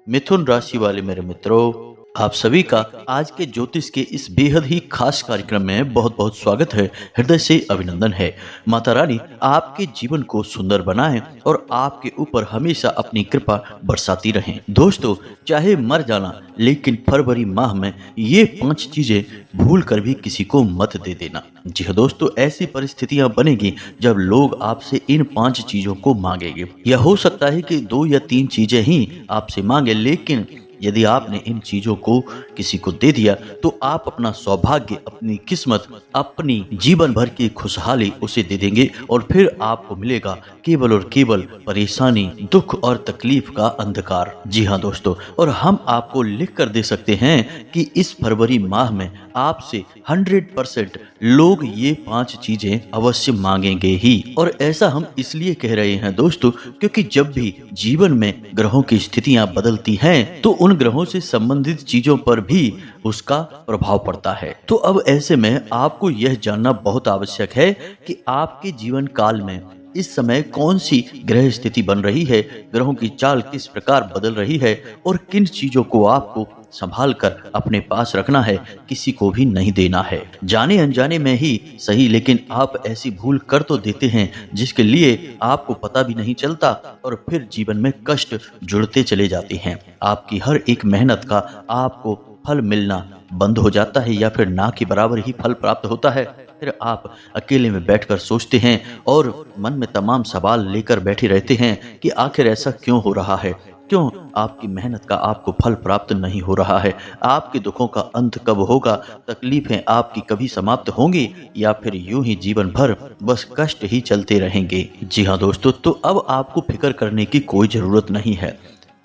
मिथुन राशि वाले मेरे मित्रों, आप सभी का आज के ज्योतिष के इस बेहद ही खास कार्यक्रम में बहुत बहुत स्वागत है। हृदय से अभिनंदन है। माता रानी आपके जीवन को सुंदर बनाएं और आपके ऊपर हमेशा अपनी कृपा बरसाती रहें। दोस्तों, चाहे मर जाना, लेकिन फरवरी माह में ये 5 चीजें भूल कर भी किसी को मत दे देना। जी हाँ दोस्तों, ऐसी परिस्थितियां बनेगी जब लोग आपसे इन 5 चीजों को मांगेंगे। यह हो सकता है कि 2 या 3 चीजें ही आपसे मांगे, लेकिन यदि आपने इन चीजों को किसी को दे दिया तो आप अपना सौभाग्य, अपनी किस्मत, अपनी जीवन भर की खुशहाली उसे दे देंगे और फिर आपको मिलेगा केवल और केवल परेशानी, दुख और तकलीफ का अंधकार। जी हाँ दोस्तों, और हम आपको लिख कर दे सकते हैं कि इस फरवरी माह में आपसे 100% लोग ये 5 चीजें अवश्य मांगेंगे ही। और ऐसा हम इसलिए कह रहे हैं दोस्तों, क्योंकि जब भी जीवन में ग्रहों की स्थितियां बदलती हैं तो उन ग्रहों से संबंधित चीजों पर भी उसका प्रभाव पड़ता है। तो अब ऐसे में आपको यह जानना बहुत आवश्यक है कि आपके जीवन काल में इस समय कौन सी ग्रह स्थिति बन रही है, ग्रहों की चाल किस प्रकार बदल रही है और किन चीजों को आपको संभाल कर अपने पास रखना है, किसी को भी नहीं देना है। जाने अनजाने में ही सही, लेकिन आप ऐसी भूल कर तो देते हैं जिसके लिए आपको पता भी नहीं चलता और फिर जीवन में कष्ट जुड़ते चले जाते हैं। आपकी हर एक मेहनत का आपको फल मिलना बंद हो जाता है या फिर ना के बराबर ही फल प्राप्त होता है। फिर आप अकेले में बैठकर सोचते हैं और मन में तमाम सवाल लेकर बैठे रहते हैं कि आखिर ऐसा क्यों हो रहा है, क्यों आपकी मेहनत का आपको फल प्राप्त नहीं हो रहा है, आपके दुखों का अंत कब होगा, तकलीफें आपकी कभी समाप्त होंगी या फिर यूं ही जीवन भर बस कष्ट ही चलते रहेंगे। जी हाँ दोस्तों, तो अब आपको फिक्र करने की कोई जरूरत नहीं है।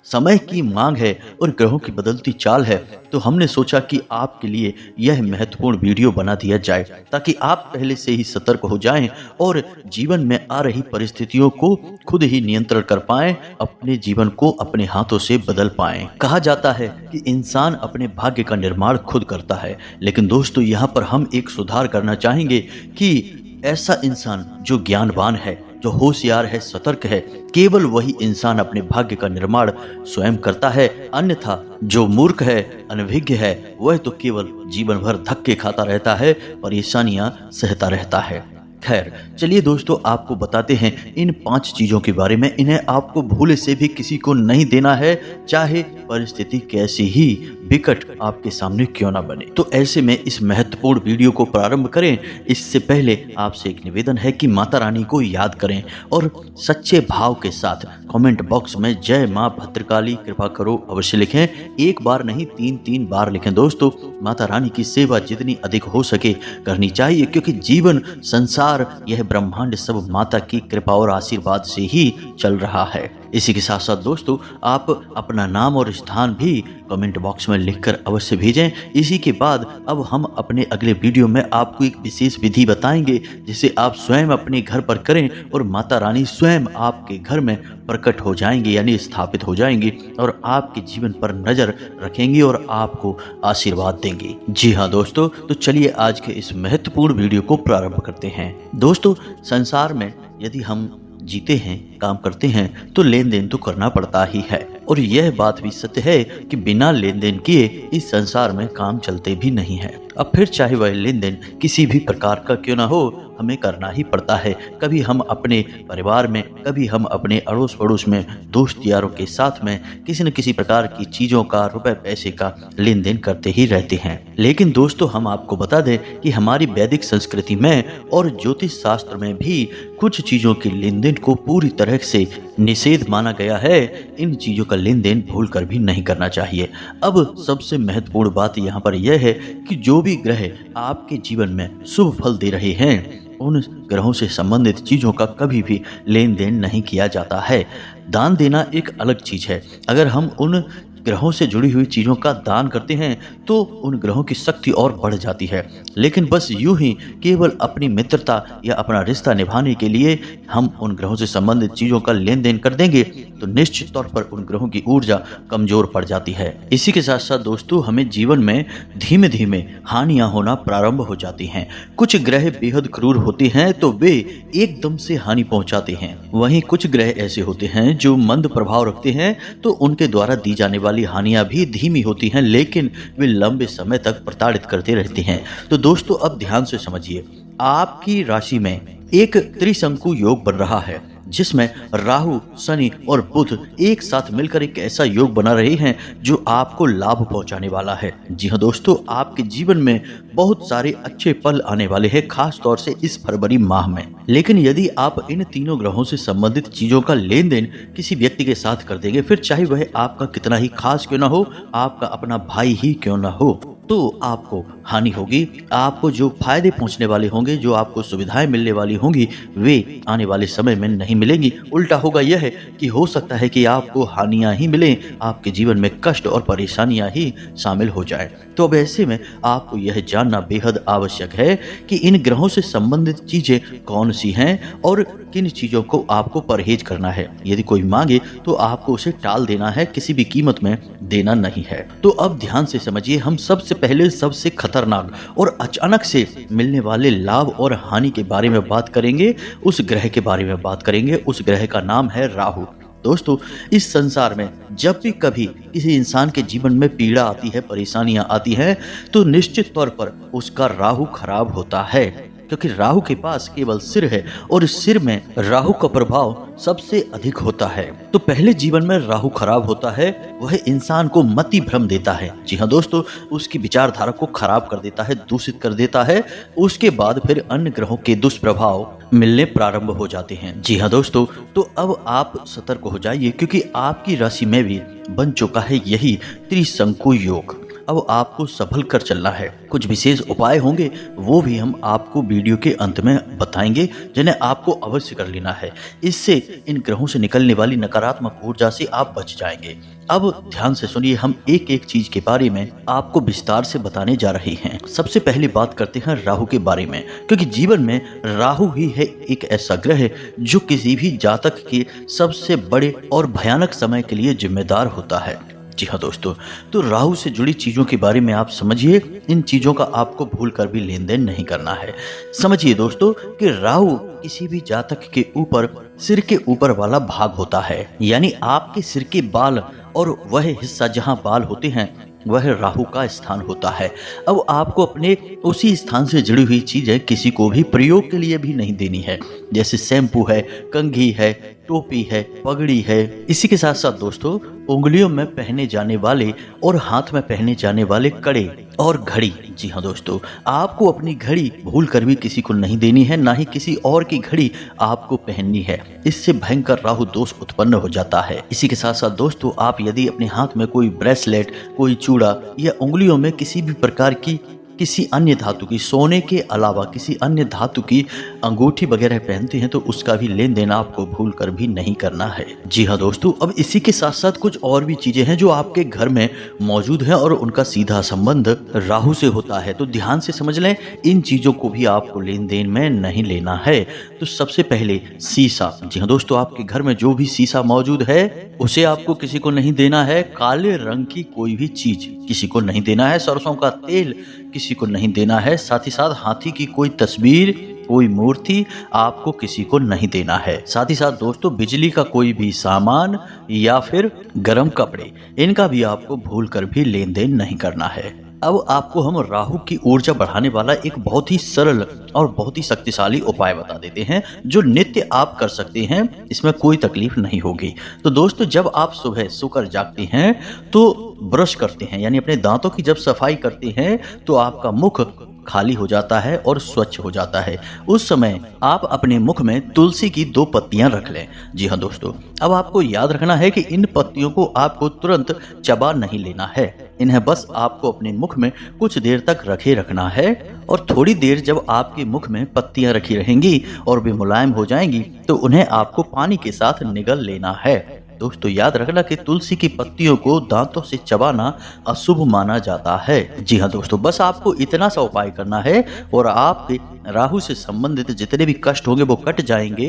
समय की मांग है और ग्रहों की बदलती चाल है, तो हमने सोचा कि आपके लिए यह महत्वपूर्ण वीडियो बना दिया जाए ताकि आप पहले से ही सतर्क हो जाएं और जीवन में आ रही परिस्थितियों को खुद ही नियंत्रण कर पाएं, अपने जीवन को अपने हाथों से बदल पाएं। कहा जाता है कि इंसान अपने भाग्य का निर्माण खुद करता है, लेकिन दोस्तों यहाँ पर हम एक सुधार करना चाहेंगे कि ऐसा इंसान जो ज्ञानवान है, जो होशियार है, सतर्क है, केवल वही इंसान अपने भाग्य का निर्माण स्वयं करता है। अन्यथा जो मूर्ख है, अनभिज्ञ है, वह तो केवल जीवन भर धक्के खाता रहता है, परेशानियां सहता रहता है। खैर, चलिए दोस्तों, आपको बताते हैं इन 5 चीजों के बारे में। इन्हें आपको भूले से भी किसी को नहीं देना है, चाहे परिस्थिति कैसी ही विकट आपके सामने क्यों ना बने। तो ऐसे में इस महत्वपूर्ण वीडियो को प्रारंभ करें इससे पहले आपसे एक निवेदन है कि माता रानी को याद करें और सच्चे भाव के साथ कमेंट बॉक्स में जय मां भद्रकाली कृपा करो अवश्य लिखें। एक बार नहीं, 3 बार लिखें दोस्तों। माता रानी की सेवा जितनी अधिक हो सके करनी चाहिए, क्योंकि जीवन, संसार, यह ब्रह्मांड सब माता की कृपा और आशीर्वाद से ही चल रहा है। इसी के साथ साथ दोस्तों, आप अपना नाम और स्थान भी कमेंट बॉक्स में लिखकर अवश्य भेजें। इसी के बाद अब हम अपने अगले वीडियो में आपको एक विशेष विधि बताएंगे जिसे आप स्वयं अपने घर पर करें और माता रानी स्वयं आपके घर में प्रकट हो जाएंगे, यानी स्थापित हो जाएंगे और आपके जीवन पर नजर रखेंगे और आपको आशीर्वाद देंगे। जी हाँ दोस्तों, तो चलिए आज के इस महत्वपूर्ण वीडियो को प्रारंभ करते हैं। दोस्तों, संसार में यदि हम जीते हैं, काम करते हैं, तो लेन देन तो करना पड़ता ही है और यह बात भी सत्य है कि बिना लेन देन किए इस संसार में काम चलते भी नहीं है। अब फिर चाहे वह लेन देन किसी भी प्रकार का क्यों ना हो, हमें करना ही पड़ता है। कभी हम अपने परिवार में, कभी हम अपने अड़ोस पड़ोस में, दोस्त यारों के साथ में किसी न किसी प्रकार की चीजों का, रुपए पैसे का लेन देन करते ही रहते हैं। लेकिन दोस्तों, हम आपको बता दें कि हमारी वैदिक संस्कृति में और ज्योतिष शास्त्र में भी कुछ चीजों के लेन देन को पूरी तरह से निषेध माना गया है। इन चीजों का लेन देन भूल कर भी नहीं करना चाहिए। अब सबसे महत्वपूर्ण बात यहाँ पर यह है कि जो भी ग्रह आपके जीवन में शुभ फल दे रहे हैं, उन ग्रहों से संबंधित चीजों का कभी भी लेन देन नहीं किया जाता है। दान देना एक अलग चीज है। अगर हम उन ग्रहों से जुड़ी हुई चीजों का दान करते हैं तो उन ग्रहों की शक्ति और बढ़ जाती है। लेकिन बस यूं ही केवल अपनी मित्रता या अपना रिश्ता निभाने के लिए हम उन ग्रहों से संबंधित चीजों का लेन देन कर देंगे तो निश्चित तौर पर उन ग्रहों की ऊर्जा कमजोर पड़ जाती है। इसी के साथ साथ दोस्तों, हमें जीवन में धीमे धीमे हानियां होना प्रारंभ हो जाती हैं। कुछ ग्रह बेहद क्रूर होते हैं तो वे एकदम से हानि पहुंचाते हैं। वहीं कुछ ग्रह ऐसे होते हैं जो मंद प्रभाव रखते हैं तो उनके द्वारा दी जाने वाली हानियां भी धीमी होती हैं, लेकिन वे लंबे समय तक प्रताड़ित करते रहते हैं। तो दोस्तों, अब ध्यान से समझिए, आपकी राशि में एक त्रिशंकु योग बन रहा है जिसमें राहु, शनि और बुध एक साथ मिलकर एक ऐसा योग बना रहे हैं जो आपको लाभ पहुंचाने वाला है। जी हाँ दोस्तों, आपके जीवन में बहुत सारे अच्छे पल आने वाले हैं, खास तौर से इस फरवरी माह में। लेकिन यदि आप इन तीनों ग्रहों से संबंधित चीजों का लेन देन किसी व्यक्ति के साथ कर देंगे, फिर चाहे वह आपका कितना ही खास क्यों ना हो, आपका अपना भाई ही क्यों ना हो, तो आपको हानि होगी। आपको जो फायदे पहुंचने वाले होंगे, जो आपको सुविधाएं मिलने वाली होंगी, वे आने वाले समय में नहीं मिलेंगी। उल्टा होगा यह कि हो सकता है कि आपको हानियां ही मिलें, आपके जीवन में कष्ट और परेशानियां ही शामिल हो जाए। तो अब ऐसे में आपको यह जानना बेहद आवश्यक है कि इन ग्रहों से संबंधित चीजें कौन सी हैं और किन चीजों को आपको परहेज करना है। यदि कोई मांगे तो आपको उसे टाल देना है, किसी भी कीमत में देना नहीं है। तो अब ध्यान से समझिए, हम सबसे पहले सबसे खतरनाक और अचानक से मिलने वाले लाभ और हानि के बारे में बात करेंगे। उस ग्रह के बारे में बात करेंगे। उस ग्रह का नाम है राहु। दोस्तों, इस संसार में जब भी कभी किसी इंसान के जीवन में पीड़ा आती है, परेशानियां आती हैं, तो निश्चित तौर पर उसका राहु खराब होता है, क्योंकि राहु के पास केवल सिर है और इस सिर में राहु का प्रभाव सबसे अधिक होता है। तो पहले जीवन में राहु खराब होता है, वह इंसान को मति भ्रम देता है। जी हाँ दोस्तों, उसकी विचारधारा को खराब कर देता है, दूषित कर देता है। उसके बाद फिर अन्य ग्रहों के दुष्प्रभाव मिलने प्रारंभ हो जाते हैं। जी हाँ दोस्तों, तो अब आप सतर्क हो जाइए, क्योंकि आपकी राशि में भी बन चुका है यही त्रिशंकु योग। अब आपको संभल कर चलना है। कुछ विशेष उपाय होंगे, वो भी हम आपको वीडियो के अंत में बताएंगे, जिन्हें आपको अवश्य कर लेना है। इससे इन ग्रहों से निकलने वाली नकारात्मक ऊर्जा से आप बच जाएंगे। अब ध्यान से सुनिए, हम एक एक चीज के बारे में आपको विस्तार से बताने जा रहे हैं। सबसे पहले बात करते हैं राहु के बारे में, क्योंकि जीवन में राहु ही है एक ऐसा ग्रह जो किसी भी जातक के सबसे बड़े और भयानक समय के लिए जिम्मेदार होता है। जी हाँ दोस्तों, तो राहु से जुड़ी चीजों के बारे में आप समझिए। इन चीजों का आपको भूल कर भी लेन देन नहीं करना है। समझिए दोस्तों कि राहु किसी भी जातक के ऊपर सिर के ऊपर वाला भाग होता है, यानी आपके सिर के बाल और वह हिस्सा जहां बाल होते हैं वह राहु का स्थान होता है। अब आपको अपने उसी स्थान से जुड़ी हुई चीजें किसी को भी प्रयोग के लिए भी नहीं देनी है, जैसे शैम्पू है, कंघी है, टोपी है, पगड़ी है। इसी के साथ साथ दोस्तों, उंगलियों में पहने जाने वाले और हाथ में पहने जाने वाले कड़े और घड़ी। जी हाँ दोस्तों, आपको अपनी घड़ी भूल कर भी किसी को नहीं देनी है, ना ही किसी और की घड़ी आपको पहननी है। इससे भयंकर राहु दोष उत्पन्न हो जाता है। इसी के साथ साथ दोस्तों, आप यदि अपने हाथ में कोई ब्रेसलेट, कोई चूड़ा या उंगलियों में किसी भी प्रकार की किसी अन्य धातु की, सोने के अलावा किसी अन्य धातु की अंगूठी वगैरह पहनते हैं तो उसका भी लेन देन आपको भूल कर भी नहीं करना है। जी हाँ दोस्तों, अब इसी के साथ साथ कुछ और भी चीजें हैं जो आपके घर में मौजूद हैं और उनका सीधा संबंध राहु से होता है। तो ध्यान से समझ लें, इन चीजों को भी आपको लेन देन में नहीं लेना है। तो सबसे पहले शीशा। जी हाँ दोस्तों, आपके घर में जो भी शीशा मौजूद है उसे आपको किसी को नहीं देना है। काले रंग की कोई भी चीज किसी को नहीं देना है। सरसों का तेल किसी को नहीं देना है। साथ ही साथ हाथी की कोई तस्वीर, कोई मूर्ति आपको किसी को नहीं देना है। साथ ही साथ दोस्तों, बिजली का कोई भी सामान या फिर गर्म कपड़े, इनका भी आपको भूल कर भी लेन देन नहीं करना है। अब आपको हम राहु की ऊर्जा बढ़ाने वाला एक बहुत ही सरल और बहुत ही शक्तिशाली उपाय बता देते हैं, जो नित्य आप कर सकते हैं। इसमें कोई तकलीफ नहीं होगी। तो दोस्तों, जब आप सुबह सोकर जागते हैं तो ब्रश करते हैं, यानी अपने दांतों की जब सफाई करते हैं तो आपका मुख खाली हो जाता है और स्वच्छ हो जाता है। उस समय आप अपने मुख में तुलसी की 2 पत्तियां रख लें। जी हाँ दोस्तों, अब आपको याद रखना है कि इन पत्तियों को आपको तुरंत चबा नहीं लेना है। इन्हें बस आपको अपने मुख में कुछ देर तक रखे रखना है, और थोड़ी देर जब आपके मुख में पत्तियां रखी रहेंगी और वे मुलायम हो जाएंगी तो उन्हें आपको पानी के साथ निगल लेना है। दोस्तों याद रखना कि तुलसी की पत्तियों को दांतों से चबाना अशुभ माना जाता है। जी हाँ दोस्तों, बस आपको इतना सा उपाय करना है और आपके राहु से संबंधित जितने भी कष्ट होंगे वो कट जाएंगे।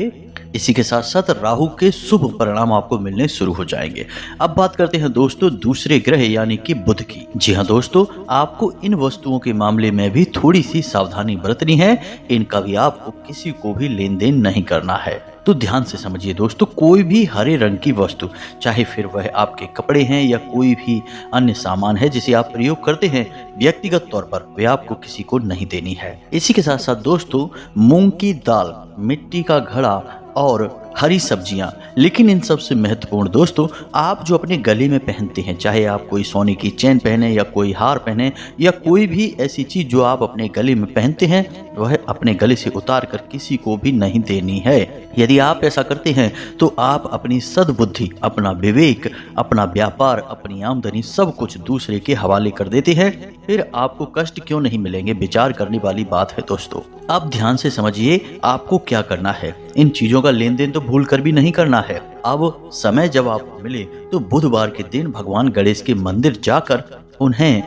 इसी के साथ साथ राहु के शुभ परिणाम आपको मिलने शुरू हो जाएंगे। अब बात करते हैं दोस्तों दूसरे ग्रह यानी कि बुध की। जी हाँ दोस्तों, आपको इन वस्तुओं के मामले में भी थोड़ी सी सावधानी बरतनी है। इनका भी आपको किसी को भी लेन देन नहीं करना है। तो ध्यान से समझिए दोस्तों, कोई भी हरे रंग की वस्तु, चाहे फिर वह आपके कपड़े हैं या कोई भी अन्य सामान है जिसे आप प्रयोग करते हैं, व्यक्तिगत तौर पर वे आपको किसी को नहीं देनी है। इसी के साथ साथ दोस्तों, मूंग की दाल, मिट्टी का घड़ा और हरी सब्जियां, लेकिन इन सबसे महत्वपूर्ण दोस्तों, आप जो अपने गले में पहनते हैं, चाहे आप कोई सोने की चेन पहने या कोई हार पहने या कोई भी ऐसी चीज जो आप अपने गले में पहनते हैं, वह अपने गले से उतार कर किसी को भी नहीं देनी है। यदि आप ऐसा करते हैं तो आप अपनी सद्बुद्धि, अपना विवेक, अपना व्यापार, अपनी आमदनी सब कुछ दूसरे के हवाले कर देते हैं। फिर आपको कष्ट क्यों नहीं मिलेंगे, विचार करने वाली बात है दोस्तों। अब ध्यान से समझिए आपको क्या करना है। इन चीजों का लेन देन तो भूल कर भी नहीं करना है। अब समय जब आपको मिले तो बुधवार के दिन भगवान गणेश के मंदिर जाकर उन्हें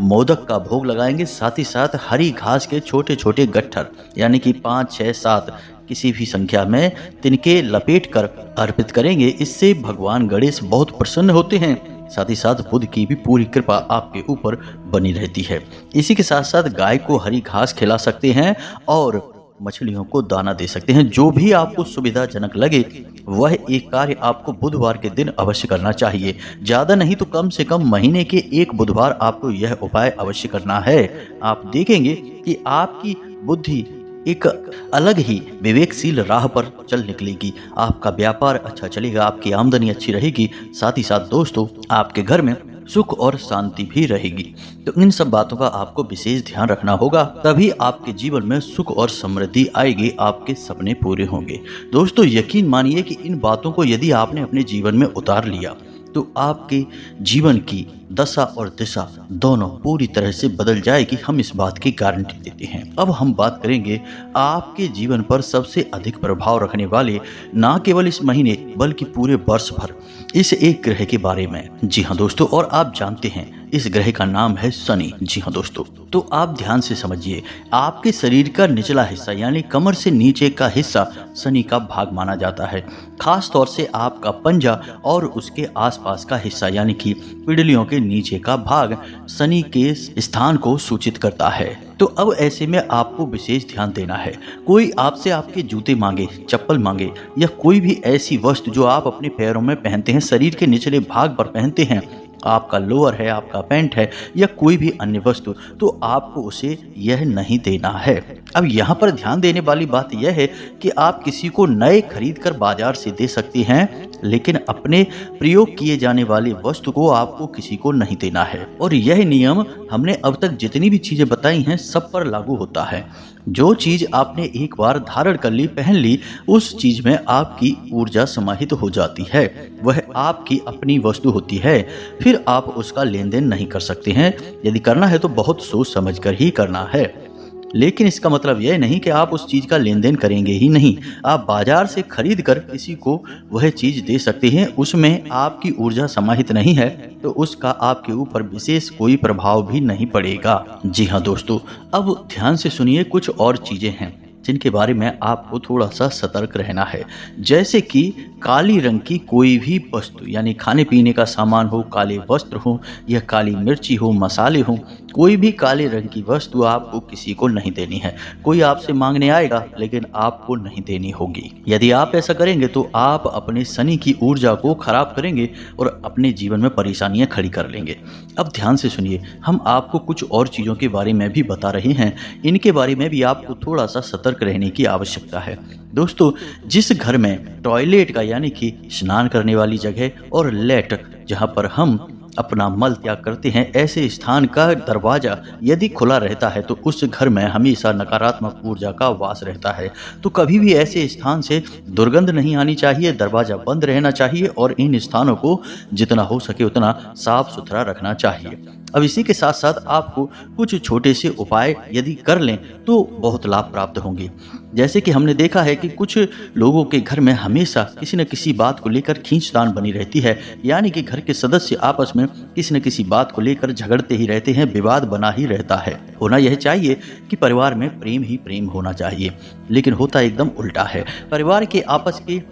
मोदक का भोग लगाएंगे। साथ ही साथ हरी घास के छोटे छोटे गट्ठर यानी कि 5, 6, 7 किसी भी संख्या में तिनके लपेट कर अर्पित करेंगे। इससे भगवान गणेश बहुत प्रसन्न होते हैं। साथ ही साथ बुध की भी पूरी कृपा आपके ऊपर बनी रहती है। इसी के साथ साथ गाय को हरी घास खिला सकते हैं और मछलियों को दाना दे सकते हैं। जो भी आपको सुविधाजनक लगे वह एक कार्य आपको बुधवार के दिन अवश्य करना चाहिए। ज्यादा नहीं तो कम से कम महीने के एक बुधवार आपको यह उपाय अवश्य करना है। आप देखेंगे कि आपकी बुद्धि एक अलग ही विवेकशील राह पर चल निकलेगी। आपका व्यापार अच्छा चलेगा, आपकी आमदनी अच्छी रहेगी। साथ ही साथ दोस्तों, आपके घर में सुख और शांति भी रहेगी। तो इन सब बातों का आपको विशेष ध्यान रखना होगा, तभी आपके जीवन में सुख और समृद्धि आएगी, आपके सपने पूरे होंगे। दोस्तों यकीन मानिए कि इन बातों को यदि आपने अपने जीवन में उतार लिया तो आपके जीवन की दशा और दिशा दोनों पूरी तरह से बदल जाएगी। हम इस बात की गारंटी देते हैं। अब हम बात करेंगे आपके जीवन पर सबसे अधिक प्रभाव रखने वाले, ना केवल इस महीने बल्कि पूरे वर्ष भर, इस एक ग्रह के बारे में। जी हाँ दोस्तों, और आप जानते हैं इस ग्रह का नाम है शनि। जी हाँ दोस्तों, तो आप ध्यान से समझिए, आपके शरीर का निचला हिस्सा यानी कमर से नीचे का हिस्सा शनि का भाग माना जाता है। खास तौर से आपका पंजा और उसके आसपास का हिस्सा यानी कि पिंडलियों के नीचे का भाग शनि के स्थान को सूचित करता है। तो अब ऐसे में आपको विशेष ध्यान देना है। कोई आपसे आपके जूते मांगे, चप्पल मांगे या कोई भी ऐसी वस्तु जो आप अपने पैरों में पहनते हैं, शरीर के निचले भाग पर पहनते हैं, आपका लोअर है, आपका पैंट है या कोई भी अन्य वस्तु, तो आपको उसे यह नहीं देना है। अब यहाँ पर ध्यान देने वाली बात यह है कि आप किसी को नए खरीद कर बाजार से दे सकती हैं, लेकिन अपने प्रयोग किए जाने वाली वस्तु को आपको किसी को नहीं देना है। और यह नियम हमने अब तक जितनी भी चीजें बताई हैं सब पर लागू होता है। जो चीज आपने एक बार धारण कर ली, पहन ली, उस चीज में आपकी ऊर्जा समाहित हो जाती है, वह आपकी अपनी वस्तु होती है। फिर आप उसका लेन देन नहीं कर सकते हैं। यदि करना है तो बहुत सोच समझ कर ही करना है। लेकिन इसका मतलब यह नहीं कि आप उस चीज का लेन देन करेंगे ही नहीं। आप बाजार से खरीद कर किसी को वह चीज दे सकते हैं। उसमें आपकी ऊर्जा समाहित नहीं है तो उसका आपके ऊपर विशेष कोई प्रभाव भी नहीं पड़ेगा। जी हाँ दोस्तों, अब ध्यान से सुनिए, कुछ और चीजें हैं जिनके बारे में आपको थोड़ा सा सतर्क रहना है। जैसे कि काली रंग की कोई भी वस्तु यानी खाने पीने का सामान हो, काले वस्त्र हो या काली मिर्ची हो, मसाले हो, कोई भी काले रंग की वस्तु आपको किसी को नहीं देनी है। कोई आपसे मांगने आएगा लेकिन आपको नहीं देनी होगी। यदि आप ऐसा करेंगे तो आप अपने शनि की ऊर्जा को खराब करेंगे और अपने जीवन में परेशानियां खड़ी कर लेंगे। अब ध्यान से सुनिए, हम आपको कुछ और चीज़ों के बारे में भी बता रहे हैं। इनके बारे में भी आपको थोड़ा सा सतर्क रहने की आवश्यकता है। दोस्तों, जिस घर में टॉयलेट का यानी कि स्नान करने वाली जगह और लेट जहां पर हम अपना मल त्याग करते हैं, ऐसे स्थान का दरवाजा यदि खुला रहता है तो उस घर में हमेशा नकारात्मक ऊर्जा का वास रहता है। तो कभी भी ऐसे स्थान से दुर्गंध नहीं आनी चाहिए, दरवाजा बंद रहना चाहिए और इन स्थानों को जितना हो सके उतना साफ सुथरा रखना चाहिए। अब इसी के साथ साथ आपको कुछ छोटे से उपाय यदि कर लें तो बहुत लाभ प्राप्त होंगे। जैसे कि हमने देखा है कि कुछ लोगों के घर में हमेशा किसी न किसी बात को लेकर खींचतान बनी रहती है, यानी कि घर के सदस्य आपस में किसी न किसी बात को लेकर झगड़ते ही रहते हैं, विवाद बना ही रहता है। होना यह चाहिए कि परिवार में प्रेम ही प्रेम होना चाहिए, लेकिन होता एकदम उल्टा है। परिवार के आपस के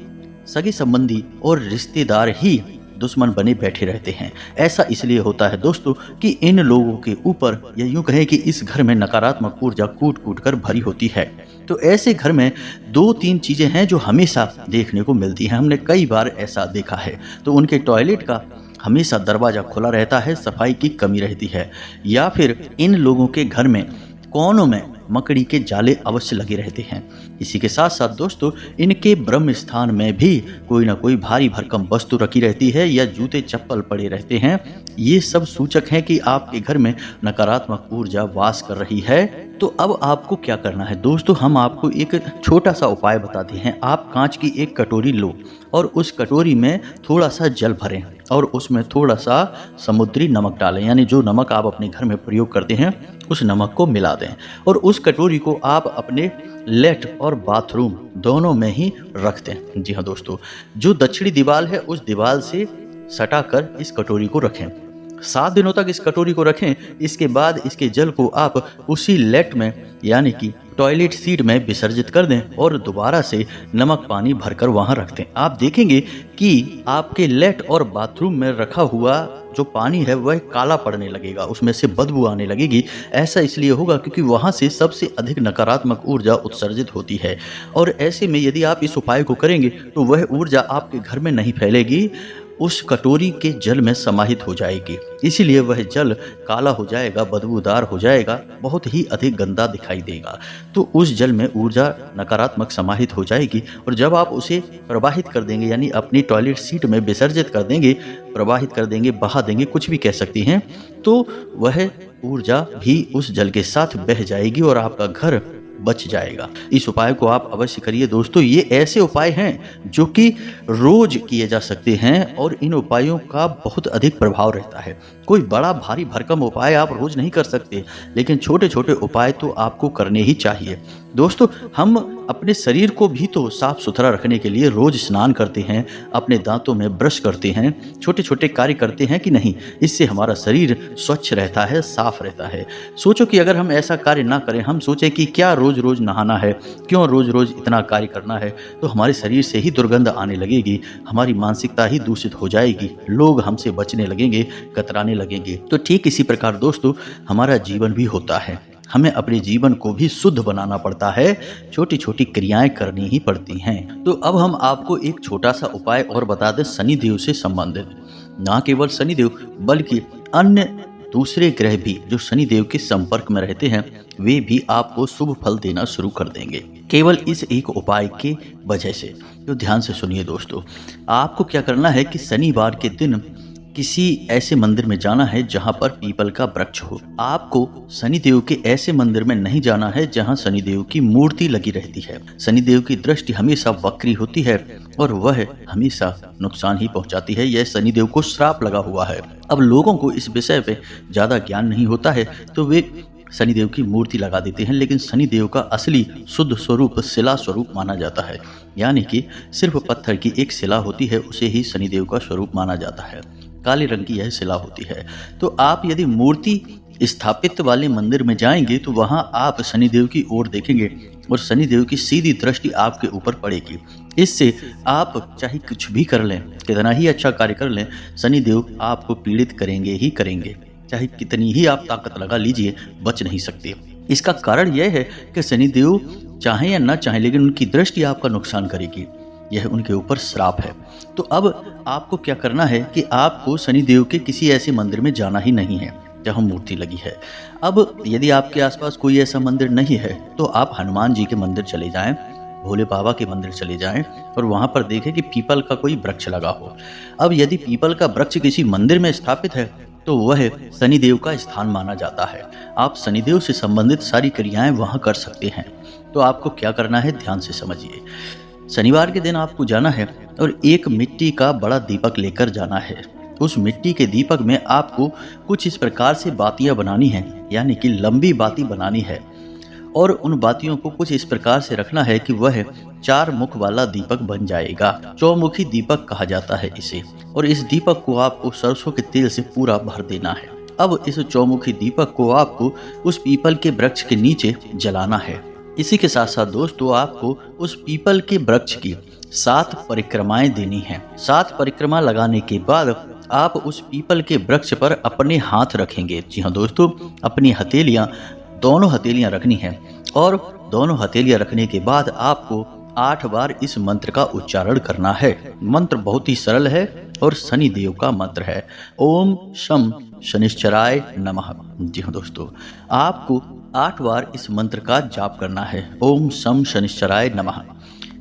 सगे संबंधी और रिश्तेदार ही दुश्मन बने बैठे रहते हैं। ऐसा इसलिए होता है दोस्तों कि इन लोगों के ऊपर या यूं कहें कि इस घर में नकारात्मक ऊर्जा कूट कूट कर भरी होती है। तो ऐसे घर में 2-3 चीजें हैं जो हमेशा देखने को मिलती हैं, हमने कई बार ऐसा देखा है। तो उनके टॉयलेट का हमेशा दरवाजा खुला रहता है, सफाई की कमी रहती है, या फिर इन लोगों के घर में कोनों में मकड़ी के जाले अवश्य लगे रहते हैं। इसी के साथ साथ दोस्तों इनके ब्रह्म स्थान में भी कोई ना कोई भारी भरकम वस्तु रखी रहती है या जूते चप्पल पड़े रहते हैं। ये सब सूचक हैं कि आपके घर में नकारात्मक ऊर्जा वास कर रही है। तो अब आपको क्या करना है दोस्तों, हम आपको एक छोटा सा उपाय बताते हैं। आप कांच की एक कटोरी लो और उस कटोरी में थोड़ा सा जल भरें और उसमें थोड़ा सा समुद्री नमक डालें, यानी जो नमक आप अपने घर में प्रयोग करते हैं उस नमक को मिला दें और उस कटोरी को आप अपने लेट और बाथरूम दोनों में ही रख दें। जी हाँ दोस्तों, जो दक्षिणी दीवार है उस दीवार से सटाकर इस कटोरी को रखें। 7 दिनों तक इस कटोरी को रखें। इसके बाद इसके जल को आप उसी लेट में यानी कि टॉयलेट सीट में विसर्जित कर दें और दोबारा से नमक पानी भरकर वहां रख दें। आप देखेंगे कि आपके लेट और बाथरूम में रखा हुआ जो पानी है वह काला पड़ने लगेगा, उसमें से बदबू आने लगेगी। ऐसा इसलिए होगा क्योंकि वहां से सबसे अधिक नकारात्मक ऊर्जा उत्सर्जित होती है और ऐसे में यदि आप इस उपाय को करेंगे तो वह ऊर्जा आपके घर में नहीं फैलेगी, उस कटोरी के जल में समाहित हो जाएगी। इसीलिए वह जल काला हो जाएगा, बदबूदार हो जाएगा, बहुत ही अधिक गंदा दिखाई देगा। तो उस जल में ऊर्जा नकारात्मक समाहित हो जाएगी और जब आप उसे प्रवाहित कर देंगे यानी अपनी टॉयलेट सीट में विसर्जित कर देंगे, प्रवाहित कर देंगे, बहा देंगे, कुछ भी कह सकती हैं, तो वह ऊर्जा भी उस जल के साथ बह जाएगी और आपका घर बच जाएगा। इस उपाय को आप अवश्य करिए दोस्तों। ये ऐसे उपाय हैं जो कि रोज किए जा सकते हैं और इन उपायों का बहुत अधिक प्रभाव रहता है। कोई बड़ा भारी भरकम उपाय आप रोज नहीं कर सकते, लेकिन छोटे छोटे उपाय तो आपको करने ही चाहिए। दोस्तों हम अपने शरीर को भी तो साफ सुथरा रखने के लिए रोज स्नान करते हैं, अपने दांतों में ब्रश करते हैं, छोटे छोटे कार्य करते हैं कि नहीं। इससे हमारा शरीर स्वच्छ रहता है, साफ रहता है। सोचो कि अगर हम ऐसा कार्य ना करें, हम सोचें कि क्या रोज रोज नहाना है, क्यों रोज रोज इतना कार्य करना है, तो हमारे शरीर से ही दुर्गंध आने लगेगी, हमारी मानसिकता ही दूषित हो जाएगी, लोग हमसे बचने लगेंगे, कतराने लगेंगे। तो ठीक इसी प्रकार दोस्तों हमारा जीवन भी होता है। हमें अपने जीवन को भी शुद्ध बनाना पड़ता है, छोटी छोटी क्रियाएं करनी ही पड़ती हैं। तो अब हम आपको एक छोटा सा उपाय और बता दें शनिदेव से संबंधित। ना केवल शनिदेव बल्कि अन्य दूसरे ग्रह भी जो शनिदेव के संपर्क में रहते हैं वे भी आपको शुभ फल देना शुरू कर देंगे, केवल इस एक उपाय के वजह से। तो ध्यान से सुनिए दोस्तों, आपको क्या करना है कि शनिवार के दिन किसी ऐसे मंदिर में जाना है जहां पर पीपल का वृक्ष हो। आपको शनिदेव के ऐसे मंदिर में नहीं जाना है जहां शनिदेव की मूर्ति लगी रहती है। शनिदेव की दृष्टि हमेशा वक्री होती है और वह हमेशा नुकसान ही पहुंचाती है। यह शनिदेव को श्राप लगा हुआ है। अब लोगों को इस विषय पे ज्यादा ज्ञान नहीं होता है तो वे शनिदेव की मूर्ति लगा देते हैं, लेकिन शनिदेव का असली शुद्ध स्वरूप शिला स्वरूप माना जाता है, यानी कि सिर्फ पत्थर की एक शिला होती है, उसे ही शनिदेव का स्वरूप माना जाता है। काले रंग की यह शिला होती है। तो आप यदि मूर्ति स्थापित वाले मंदिर में जाएंगे तो वहां आप शनिदेव की ओर देखेंगे और शनिदेव की सीधी दृष्टि आपके ऊपर पड़ेगी। इससे आप चाहे कुछ भी कर लें, कितना ही अच्छा कार्य कर लें, शनिदेव आपको पीड़ित करेंगे ही करेंगे। चाहे कितनी ही आप ताकत लगा लीजिए, बच नहीं सकते। इसका कारण यह है कि शनिदेव चाहे या ना चाहे लेकिन उनकी दृष्टि आपका नुकसान करेगी, यह उनके ऊपर श्राप है। तो अब आपको क्या करना है कि आपको शनिदेव के किसी ऐसे मंदिर में जाना ही नहीं है जहां मूर्ति लगी है। अब यदि आपके आसपास कोई ऐसा मंदिर नहीं है तो आप हनुमान जी के मंदिर चले जाएं। भोले बाबा के मंदिर चले जाएं और वहां पर देखें कि पीपल का कोई वृक्ष लगा हो। अब यदि पीपल का वृक्ष किसी मंदिर में स्थापित है तो वह शनिदेव का स्थान माना जाता है। आप शनिदेव से संबंधित सारी क्रियाएं वहां कर सकते हैं। तो आपको क्या करना है, ध्यान से समझिए। शनिवार के दिन आपको जाना है और एक मिट्टी का बड़ा दीपक लेकर जाना है। उस मिट्टी के दीपक में आपको कुछ इस प्रकार से बातियां बनानी हैं, यानी कि लंबी बाती बनानी है और उन बातियों को कुछ इस प्रकार से रखना है कि वह 4 मुख वाला दीपक बन जाएगा। चौमुखी दीपक कहा जाता है इसे। और इस दीपक को आपको सरसों के तेल से पूरा भर देना है। अब इस चौमुखी दीपक को आपको उस पीपल के वृक्ष के नीचे जलाना है। इसी के साथ साथ दोस्तों आपको उस पीपल के वृक्ष की 7 परिक्रमाएं देनी हैं। 7 परिक्रमा लगाने के बाद आप उस पीपल के वृक्ष पर अपने हाथ रखेंगे। जी हाँ दोस्तों, अपनी हथेलियां, दोनों हथेलियां रखनी है और दोनों हथेलियां रखने के बाद आपको 8 बार इस मंत्र का उच्चारण करना है। मंत्र बहुत ही सरल है और शनि देव का मंत्र है। ओम शम शनिश्चराय नमः। जी हाँ दोस्तों, आपको 8 बार इस मंत्र का जाप करना है। ओम शम शनिश्चराय नमः।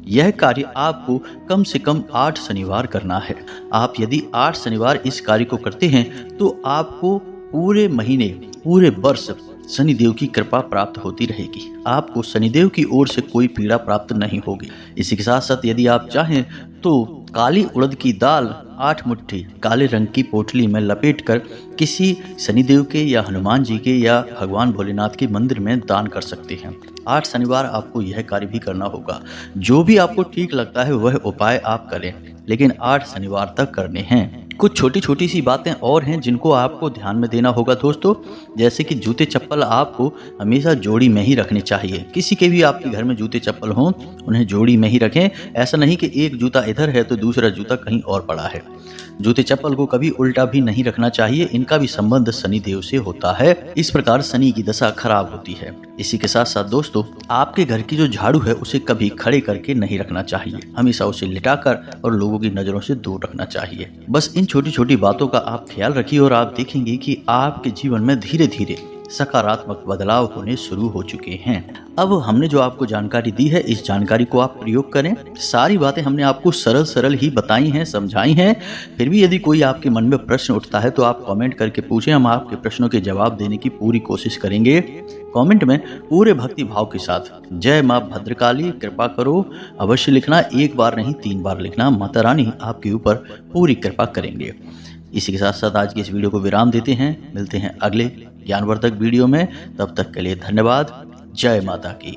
यह कार्य आपको कम से कम 8 शनिवार करना है। आप यदि 8 शनिवार इस कार्य को करते हैं तो आपको पूरे महीने, पूरे वर्ष शनिदेव की कृपा प्राप्त होती रहेगी। आपको शनिदेव की ओर से कोई पीड़ा प्राप्त नहीं होगी। इसी के साथ साथ यदि आप चाहें तो काली उड़द की दाल 8 मुट्ठी काले रंग की पोटली में लपेटकर किसी शनिदेव के या हनुमान जी के या भगवान भोलेनाथ के मंदिर में दान कर सकते हैं। 8 शनिवार आपको यह कार्य भी करना होगा। जो भी आपको ठीक लगता है वह उपाय आप करें, लेकिन 8 शनिवार तक करने हैं। कुछ छोटी छोटी सी बातें और हैं जिनको आपको ध्यान में देना होगा दोस्तों, जैसे कि जूते चप्पल आपको हमेशा जोड़ी में ही रखने चाहिए। किसी के भी आपके घर में जूते चप्पल हों, उन्हें जोड़ी में ही रखें। ऐसा नहीं कि एक जूता इधर है तो दूसरा जूता कहीं और पड़ा है। जूते चप्पल को कभी उल्टा भी नहीं रखना चाहिए, इनका भी संबंध शनि देव से होता है। इस प्रकार शनि की दशा खराब होती है। इसी के साथ साथ दोस्तों, आपके घर की जो झाड़ू है उसे कभी खड़े करके नहीं रखना चाहिए, हमेशा उसे लिटाकर और लोगों की नजरों से दूर रखना चाहिए। बस इन छोटी छोटी बातों का आप ख्याल रखिए और आप देखेंगे कि आपके जीवन में धीरे धीरे सकारात्मक बदलाव होने शुरू हो चुके हैं। अब हमने जो आपको जानकारी दी है, इस जानकारी को आप प्रयोग करें। सारी बातें हमने आपको सरल सरल ही बताई हैं, समझाई हैं। फिर भी यदि कोई आपके मन में प्रश्न उठता है तो आप कमेंट करके पूछें, हम आपके प्रश्नों के जवाब देने की पूरी कोशिश करेंगे। कमेंट में पूरे भक्ति भाव के साथ जय माँ भद्रकाली कृपा करो अवश्य लिखना। 1 बार नहीं 3 बार लिखना। माता रानी आपके ऊपर पूरी कृपा करेंगे। इसी के साथ साथ आज की इस वीडियो को विराम देते हैं। मिलते हैं अगले ज्ञानवर्धक वीडियो में। तब तक के लिए धन्यवाद। जय माता की।